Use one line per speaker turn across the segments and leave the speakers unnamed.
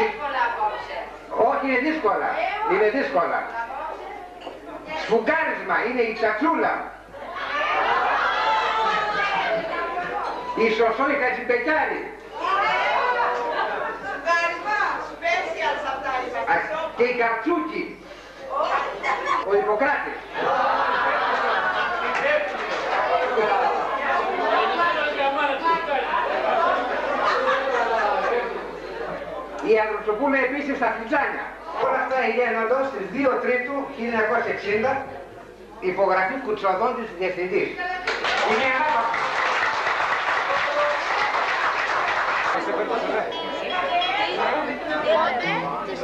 δύσκολα απόψε.
Όχι, είναι δύσκολα. Είναι δύσκολα. Σφουγγάρισμα, είναι η τσατσούλα. Η Σωσό η Χατζημπεκιάρη.
Σφουγγάρισμα, special αυτά είμαστε.
Και η Καρτσούκη. Ο Ιπποκράτης. Η Ανδροτσοπούλα επίσης στα Φλιτζάνια. Όλα αυτά εγένοντος στις 2 Τρίτου 1960, υπογραφή Κουτσοδόντης διευθυντής. Είναι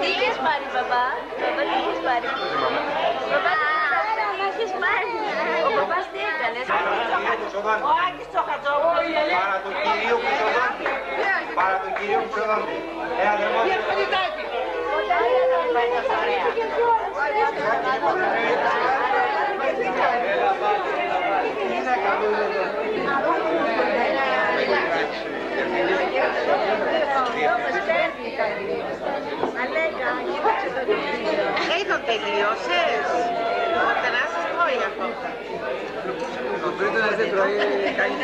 Τι είχες πάρει, μπαμπά? Μπαμπά, τι είχες πάρει? Μπαμπά, τι είχες πάρει? Ο μπαμπάς τι έκανε?
Ο Άκης Τσοχατζόπουλος.
Πάρα τον κύριο Κουτσοδόντη. Πάρα τον κύριο Κουτσοδόντη.
Διευκολυτάκι.
Δεν τελειώσες. Θα να σας τρώει ακόμα.
Το τρίτο να δεν τρώει, κάνει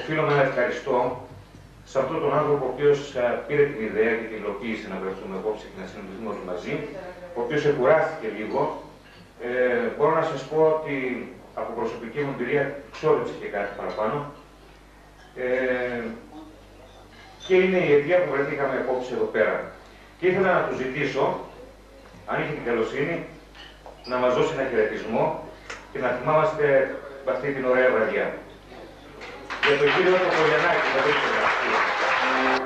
Οφείλω να ευχαριστώ σε αυτόν τον άνθρωπο ο οποίος πήρε την ιδέα και την υλοποίησε να βρεθούμε απόψε και να συναντηθούμε όλοι μαζί, ο οποίος εκουράστηκε λίγο. Μπορώ να σας πω ότι από προσωπική μου εμπειρία ξόδεψε και κάτι παραπάνω. Και είναι η αιτία που βρεθήκαμε απόψε εδώ πέρα. Και ήθελα να του ζητήσω, αν είχε την καλοσύνη, να μας δώσει ένα χαιρετισμό και να θυμάμαστε αυτή την ωραία βραδιά. Για τον κύριο Κολιανάκη, θα δείξω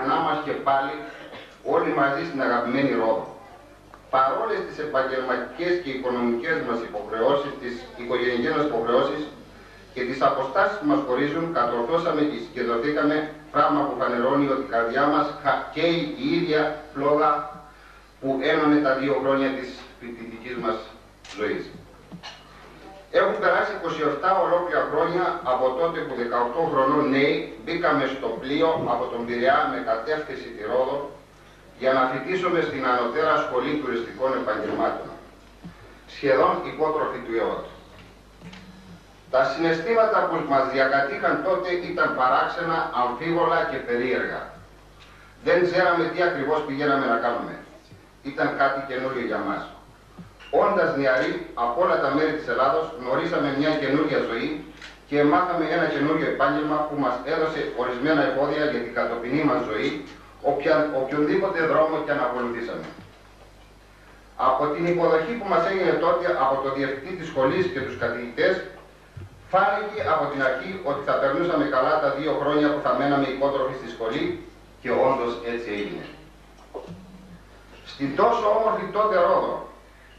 να είμαστε και πάλι όλοι μαζί στην αγαπημένη Ρόδο. Παρόλες τις επαγγελματικές και οικονομικές μας υποχρεώσεις, τις οικογενειακές μας υποχρεώσεις και τις αποστάσεις που μας χωρίζουν, κατορθώσαμε και συγκεντρωθήκαμε, πράγμα που φανερώνει ότι η καρδιά μας καίει η ίδια φλόγα που ένωνε τα 2 χρόνια της φοιτητικής μας ζωής. Έχουν περάσει 27 ολόκληρα χρόνια από τότε που 18 χρονών νέοι μπήκαμε στο πλοίο από τον Πειραιά με κατεύθυνση τη Ρόδο για να φοιτήσουμε στην Ανωτέρα Σχολή Τουριστικών Επαγγελμάτων, σχεδόν υπότροφοι του ΕΟΤ. Τα συναισθήματα που μας διακατήχαν τότε ήταν παράξενα, αμφίβολα και περίεργα. Δεν ξέραμε τι ακριβώς πηγαίναμε να κάνουμε. Ήταν κάτι καινούριο για μας. Όντας νεαροί από όλα τα μέρη της Ελλάδος, γνωρίσαμε μια καινούργια ζωή και μάθαμε ένα καινούργιο επάγγελμα που μας έδωσε ορισμένα εφόδια για την κατοπινή μας ζωή, οποιονδήποτε δρόμο και αν ακολουθήσαμε. Από την υποδοχή που μας έγινε τότε από το διευθυντή της σχολής και τους καθηγητές, φάνηκε από την αρχή ότι θα περνούσαμε καλά τα 2 χρόνια που θα μέναμε υπότροφοι στη σχολή και όντως έτσι έγινε. Στην τόσο όμορφη τότε Ρόδο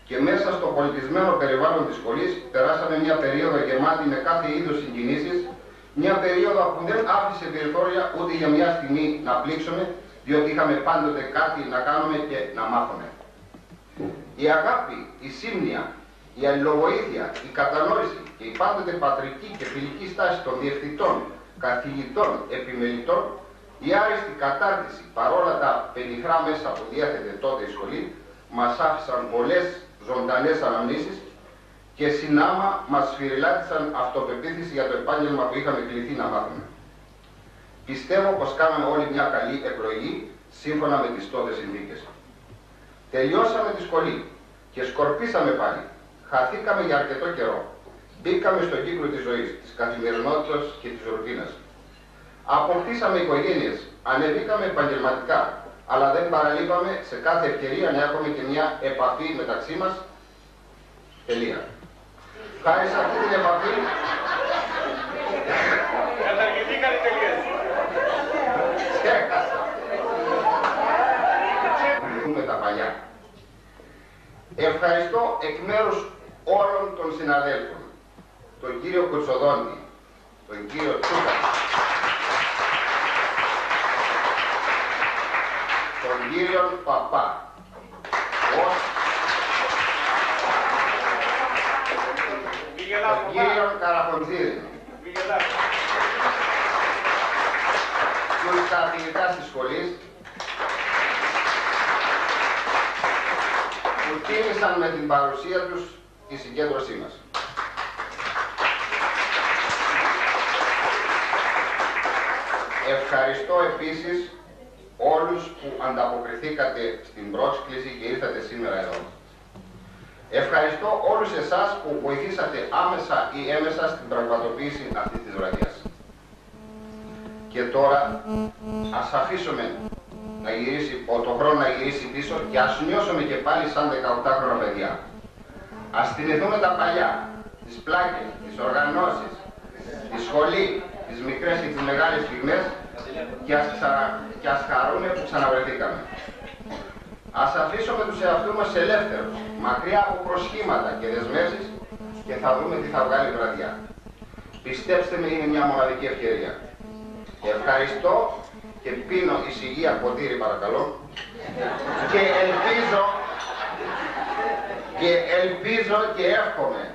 και μέσα στο πολιτισμένο περιβάλλον της σχολής περάσαμε μια περίοδο γεμάτη με κάθε είδος συγκινήσεις, μια περίοδο που δεν άφησε περιθώρια ούτε για μια στιγμή να πλήξουμε, διότι είχαμε πάντοτε κάτι να κάνουμε και να μάθουμε. Η αγάπη, η σύμνοια, η αλληλοβοήθεια, η κατανόηση και η πάντοτε πατρική και φιλική στάση των διευθυντών, καθηγητών, επιμελητών, η άριστη κατάρτιση παρόλα τα πενιχρά μέσα που διέθετε τότε η σχολή μας άφησαν πολλές ζωντανές αναμνήσεις και συνάμα μας σφυριλάτησαν αυτοπεποίθηση για το επάγγελμα που είχαμε κληθεί να μάθουμε. Πιστεύω πως κάναμε όλοι μια καλή εκλογή σύμφωνα με τις τότε συνθήκες. Τελειώσαμε τη σχολή και σκορπίσαμε πάλι. Χαθήκαμε για αρκετό καιρό. Μπήκαμε στον κύκλο της ζωής, της καθημερινότητας και της ρουτίνας. Αποκτήσαμε οικογένειες, ανεβήκαμε επαγγελματικά, αλλά δεν παραλείπαμε σε κάθε ευκαιρία να έχουμε και μια επαφή μεταξύ μας. Τελεία. Χάρη σε αυτή την επαφή...
Καταργηθήκαν οι τελείες.
Ξέχασα. Με τα παλιά. Ευχαριστώ εκ μέρους όλων των συναδέλφων, τον κύριο Κουτσοδόντη, τον κύριο Τσούκα, τον κύριο Παπά, τον κύριο Καραφοντζήρη, τους καθηγητάς της σχολής, που τίμησαν με την παρουσία τους τη συγκέντρωσή μας. Ευχαριστώ επίσης όλους που ανταποκριθήκατε στην πρόσκληση και ήρθατε σήμερα εδώ. Ευχαριστώ όλους εσάς που βοηθήσατε άμεσα ή έμεσα στην πραγματοποίηση αυτής της βραδιάς. Και τώρα ας αφήσουμε το χρόνο να γυρίσει πίσω και ας νιώσουμε και πάλι σαν 18χρονα παιδιά. Ας θυμηθούμε τα παλιά, τις πλάκες, τις οργανώσεις, τη σχολή, τις μικρές και τις μεγάλες στιγμές και ας χαρούμε που ξαναβρεθήκαμε. Ας αφήσουμε τους εαυτούς μας ελεύθερους, μακριά από προσχήματα και δεσμεύσεις και θα δούμε τι θα βγάλει η βραδιά. Πιστέψτε με, είναι μια μοναδική ευκαιρία. Ευχαριστώ και πίνω εισηγία ποτήρι παρακαλώ και ελπίζω και εύχομαι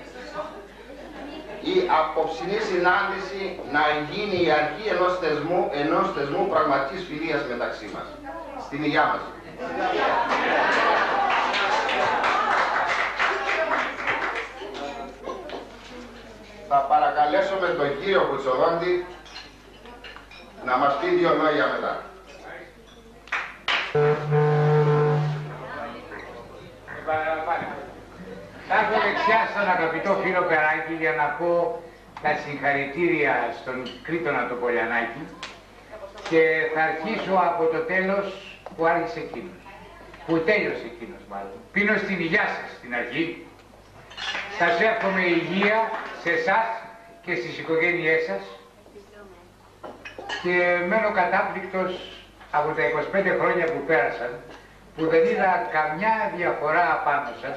η απόψινή συνάντηση να γίνει η αρχή ενός θεσμού πραγματικής φιλίας μεταξύ μας. Στην υγειά μας. Θα παρακαλέσω με τον κύριο Κουτσοδόντη να μας πει δύο λόγια μετά.
Θα έρθω δεξιά στον αγαπητό φίλο Περάκη για να πω τα συγχαρητήρια στον Κρήτονα το Πολιανάκη και θα αρχίσω από το τέλος που άρχισε εκείνος, που τέλειωσε εκείνος μάλλον. Πίνω στην υγειά σας στην αρχή. Σας εύχομαι υγεία σε εσάς και στις οικογένειές σας και μένω κατάπληκτος από τα 25 χρόνια που πέρασαν που δεν είδα καμιά διαφορά απάνω σας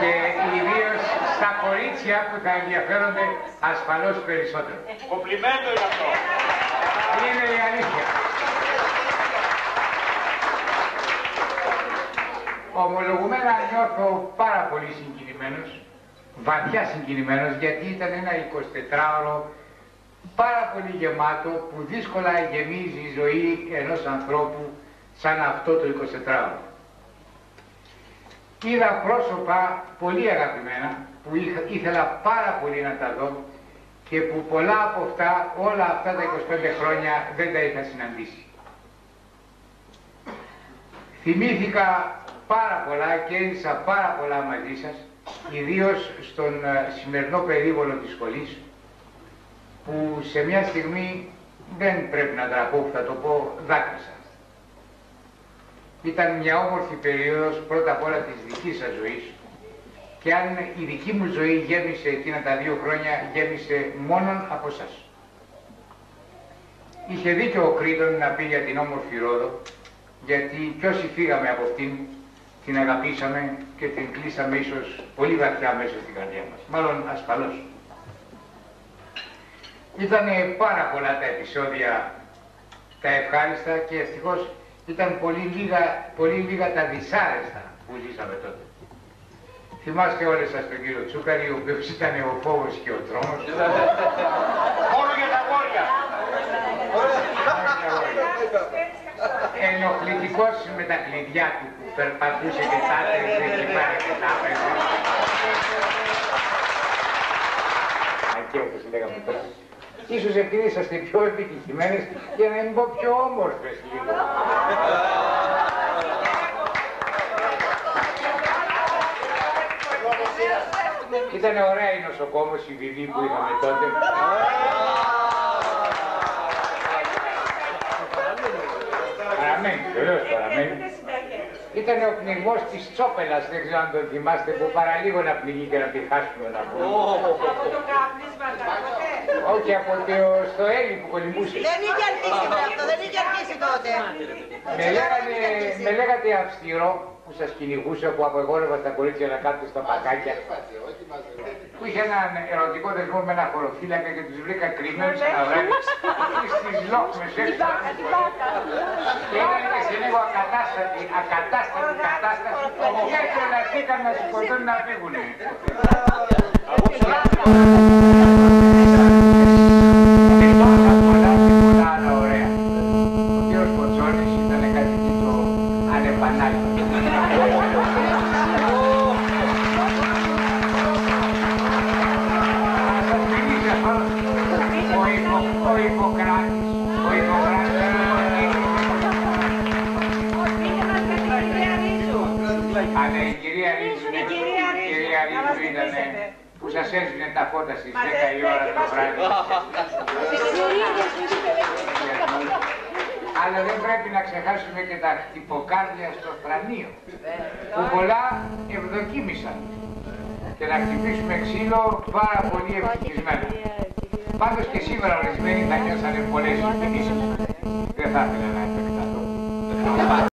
και ιδίως στα κορίτσια που θα ενδιαφέρονται ασφαλώς περισσότερο.
Κομπλιμέντο είναι αυτό.
Είναι η αλήθεια. Ομολογουμένα νιώθω πάρα πολύ συγκινημένος, βαθιά συγκινημένος, γιατί ήταν ένα 24ωρο πάρα πολύ γεμάτο που δύσκολα γεμίζει η ζωή ενός ανθρώπου σαν αυτό το 24ωρο. Είδα πρόσωπα πολύ αγαπημένα που ήθελα πάρα πολύ να τα δω και που πολλά από αυτά, όλα αυτά τα 25 χρόνια δεν τα είχα συναντήσει. Θυμήθηκα πάρα πολλά και έζησα πάρα πολλά μαζί σας, ιδίως στον σημερινό περίβολο της σχολής, που σε μια στιγμή δεν πρέπει να τραπώ που θα το πω, δάκρυσα. Ήταν μια όμορφη περίοδος πρώτα απ' όλα της δικής σας ζωής και αν η δική μου ζωή γέμισε εκείνα τα 2 χρόνια, γέμισε μόνον από σας. Είχε δίκιο ο Κρήτον να πει για την όμορφη Ρόδο, γιατί κι όσοι φύγαμε από αυτήν, την αγαπήσαμε και την κλείσαμε ίσως πολύ βαθιά μέσα στην καρδιά μας. Μάλλον ασφαλώς. Ήτανε πάρα πολλά τα επεισόδια, τα ευχάριστα και ευτυχώς ήταν πολύ λίγα τα δυσάρεστα που ζήσαμε τότε. Θυμάστε όλες σας τον κύριο Τσούκαρη, ο οποίος ήταν ο φόβος και ο τρόμος.
Μόνο για τα γόρια.
ενοχλητικός με τα κλειδιά του που περπατούσε και τα άτρεζε εκεί πέρα και τα άπαιζε. Και όπως λέγαμε τώρα. Ίσως επειδή είσαστε πιο επιτυχημένες για να μην πω πιο όμορφες λίγο. Ήτανε ωραία η νοσοκόμος, η Βιβί που είχαμε τότε. Παραμένει, βεβαίως παραμένει. Ήτανε ο πνιγμός της Τσόπελας, δεν ξέρω αν τον θυμάστε, που παραλίγο να πνιγεί και να τη χάσουμε να πούμε.
Από το κάπνισμα τα ποτέ.
Όχι, από το Στοέλι που κολυμπούσε.
Δεν είχε αρχίσει αυτό, δεν είχε αρχίσει τότε.
Με λέγατε αυστηρό που σας κυνηγούσε, που απογόρευα στα κορίτσια να κάτσετε στα παγκάκια. Που είχε έναν ερωτικό δεσμό με ένα χωροφύλακα και τους βρήκα κρυμμένους ένα βράδυ στις λόχμες έξω. Και ήταν και σε λίγο ακατάστατη κατάσταση και τρελαθήκαν να σηκωθούν να φύγουνε. Πολλά άλλα ωραία. Ο κύριος Ποτσόνης ήταν κάτι το ανεπανάληπτο. Ο Ιπποκράτης. Αλλά η κυρία Ρίζου ήτανε που σας έσβηνε τα φώτα στις 10 η ώρα το βράδυ. Αλλά δεν πρέπει να ξεχάσουμε και τα χτυποκάρδια στο θρανείο, που πολλά ευδοκίμησαν. Και να χτυπήσουμε ξύλο πάρα πολύ ευτυχισμένα. Πάντως και σήμερα ορισμένοι θα νιώσανε πολλές υπηρεσίες. Δεν θα ήθελα να επεκταθώ.